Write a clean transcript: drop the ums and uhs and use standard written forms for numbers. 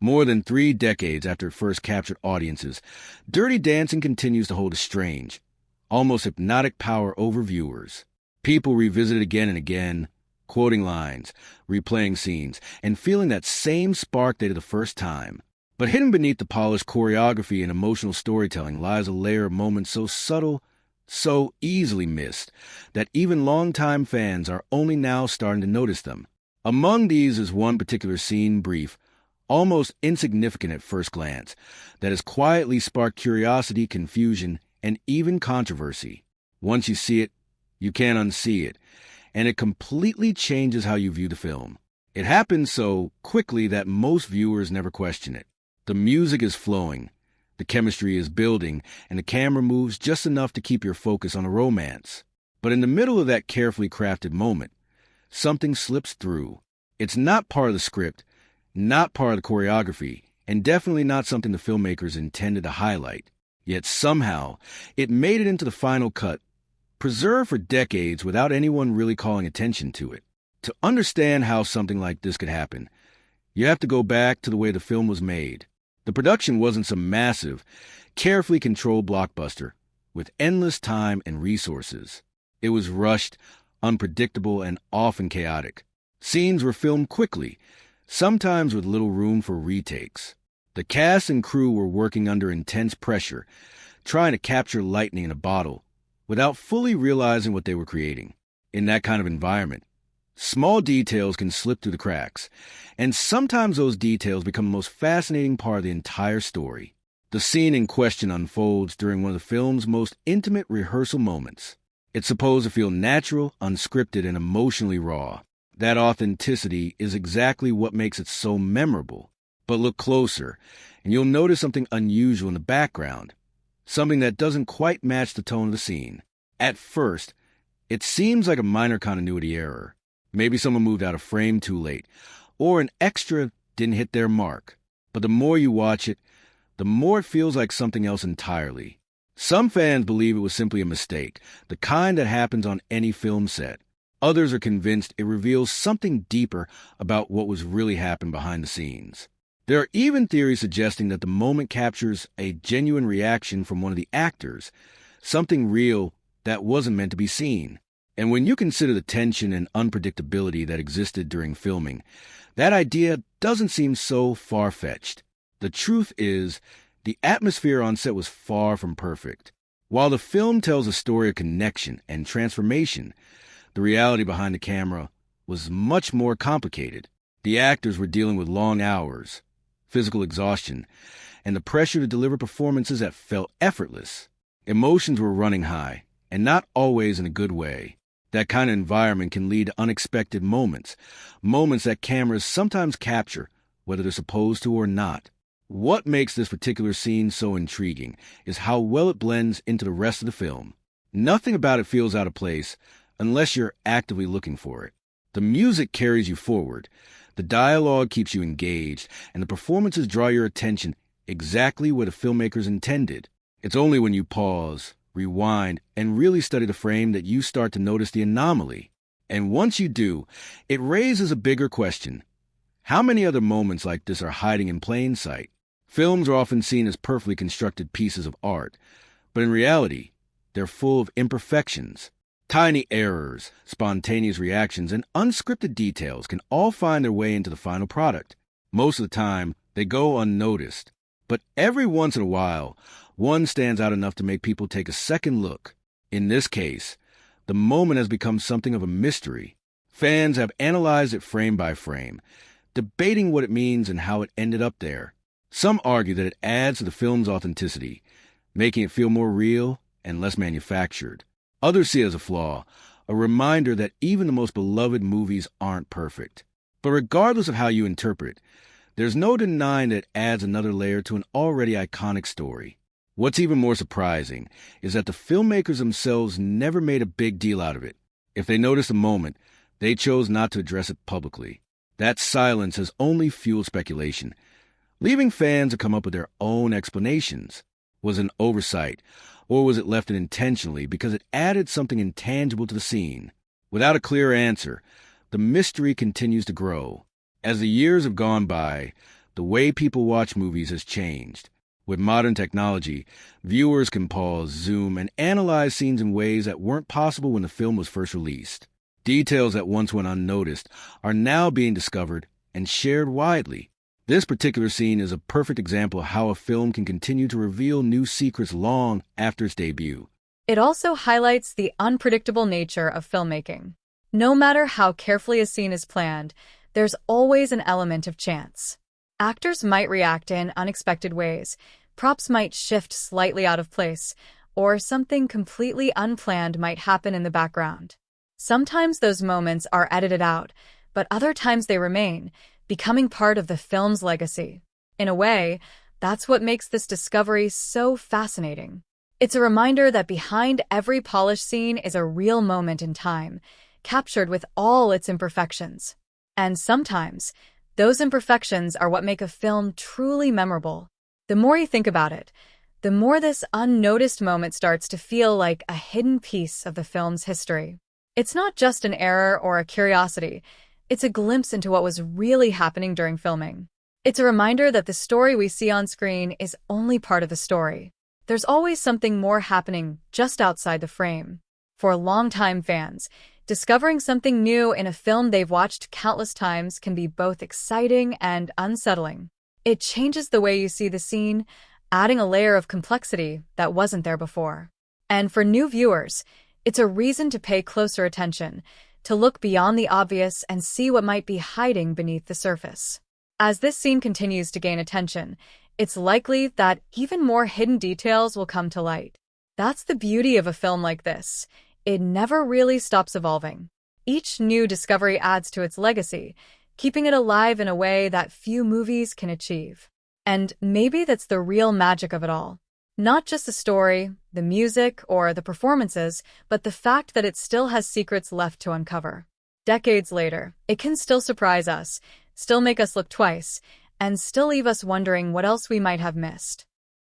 More than 3 decades after it first captured audiences, Dirty Dancing continues to hold a strange, almost hypnotic power over viewers. People revisit it again and again, quoting lines, replaying scenes, and feeling that same spark they did the first time. But hidden beneath the polished choreography and emotional storytelling lies a layer of moments so subtle, so easily missed, that even longtime fans are only now starting to notice them. Among these is one particular scene, brief, almost insignificant at first glance, that has quietly sparked curiosity, confusion, and even controversy. Once you see it, you can't unsee it, and it completely changes how you view the film. It happens so quickly that most viewers never question it. The music is flowing, the chemistry is building, and the camera moves just enough to keep your focus on the romance. But in the middle of that carefully crafted moment, something slips through. It's not part of the script, not part of the choreography, and definitely not something the filmmakers intended to highlight. Yet somehow, it made it into the final cut, preserved for decades without anyone really calling attention to it. To understand how something like this could happen, you have to go back to the way the film was made. The production wasn't some massive, carefully controlled blockbuster with endless time and resources. It was rushed, unpredictable, and often chaotic. Scenes were filmed quickly, sometimes with little room for retakes. The cast and crew were working under intense pressure, trying to capture lightning in a bottle, without fully realizing what they were creating. In that kind of environment, small details can slip through the cracks, and sometimes those details become the most fascinating part of the entire story. The scene in question unfolds during one of the film's most intimate rehearsal moments. It's supposed to feel natural, unscripted, and emotionally raw. That authenticity is exactly what makes it so memorable. But look closer, and you'll notice something unusual in the background, something that doesn't quite match the tone of the scene. At first, it seems like a minor continuity error. Maybe someone moved out of frame too late, or an extra didn't hit their mark. But the more you watch it, the more it feels like something else entirely. Some fans believe it was simply a mistake, the kind that happens on any film set. Others are convinced it reveals something deeper about what was really happening behind the scenes. There are even theories suggesting that the moment captures a genuine reaction from one of the actors, something real that wasn't meant to be seen. And when you consider the tension and unpredictability that existed during filming, that idea doesn't seem so far-fetched. The truth is, the atmosphere on set was far from perfect. While the film tells a story of connection and transformation, the reality behind the camera was much more complicated. The actors were dealing with long hours, physical exhaustion, and the pressure to deliver performances that felt effortless. Emotions were running high, and not always in a good way. That kind of environment can lead to unexpected moments that cameras sometimes capture, whether they're supposed to or not. What makes this particular scene so intriguing is how well it blends into the rest of the film. Nothing about it feels out of place unless you're actively looking for it. The music carries you forward, the dialogue keeps you engaged, and the performances draw your attention exactly where the filmmakers intended. It's only when you pause, rewind, and really study the frame that you start to notice the anomaly. And once you do, it raises a bigger question. How many other moments like this are hiding in plain sight? Films are often seen as perfectly constructed pieces of art, but in reality, they're full of imperfections. Tiny errors, spontaneous reactions, and unscripted details can all find their way into the final product. Most of the time, they go unnoticed. But every once in a while, one stands out enough to make people take a second look. In this case, the moment has become something of a mystery. Fans have analyzed it frame by frame, debating what it means and how it ended up there. Some argue that it adds to the film's authenticity, making it feel more real and less manufactured. Others see it as a flaw, a reminder that even the most beloved movies aren't perfect. But regardless of how you interpret it, there's no denying that it adds another layer to an already iconic story. What's even more surprising is that the filmmakers themselves never made a big deal out of it. If they noticed a moment, they chose not to address it publicly. That silence has only fueled speculation, leaving fans to come up with their own explanations. Was it an oversight, or was it left in intentionally because it added something intangible to the scene? Without a clear answer, the mystery continues to grow. As the years have gone by, The way people watch movies has changed. With modern technology, viewers can pause, zoom, and analyze scenes in ways that weren't possible when the film was first released. Details that once went unnoticed are now being discovered and shared widely. This particular scene is a perfect example of how a film can continue to reveal new secrets long after its debut. It also highlights the unpredictable nature of filmmaking. No matter how carefully a scene is planned, there's always an element of chance. Actors might react in unexpected ways, props might shift slightly out of place, or something completely unplanned might happen in the background. Sometimes those moments are edited out, but other times they remain, becoming part of the film's legacy. In a way, that's what makes this discovery so fascinating. It's a reminder that behind every polished scene is a real moment in time, captured with all its imperfections. And sometimes, those imperfections are what make a film truly memorable. The more you think about it, the more this unnoticed moment starts to feel like a hidden piece of the film's history. It's not just an error or a curiosity, it's a glimpse into what was really happening during filming. It's a reminder that the story we see on screen is only part of the story. There's always something more happening just outside the frame. For longtime fans, discovering something new in a film they've watched countless times can be both exciting and unsettling. It changes the way you see the scene, adding a layer of complexity that wasn't there before. And for new viewers, it's a reason to pay closer attention, to look beyond the obvious and see what might be hiding beneath the surface. As this scene continues to gain attention, it's likely that even more hidden details will come to light. That's the beauty of a film like this. It never really stops evolving. Each new discovery adds to its legacy, keeping it alive in a way that few movies can achieve. And maybe that's the real magic of it all. Not just the story, the music, or the performances, but the fact that it still has secrets left to uncover. Decades later, it can still surprise us, still make us look twice, and still leave us wondering what else we might have missed.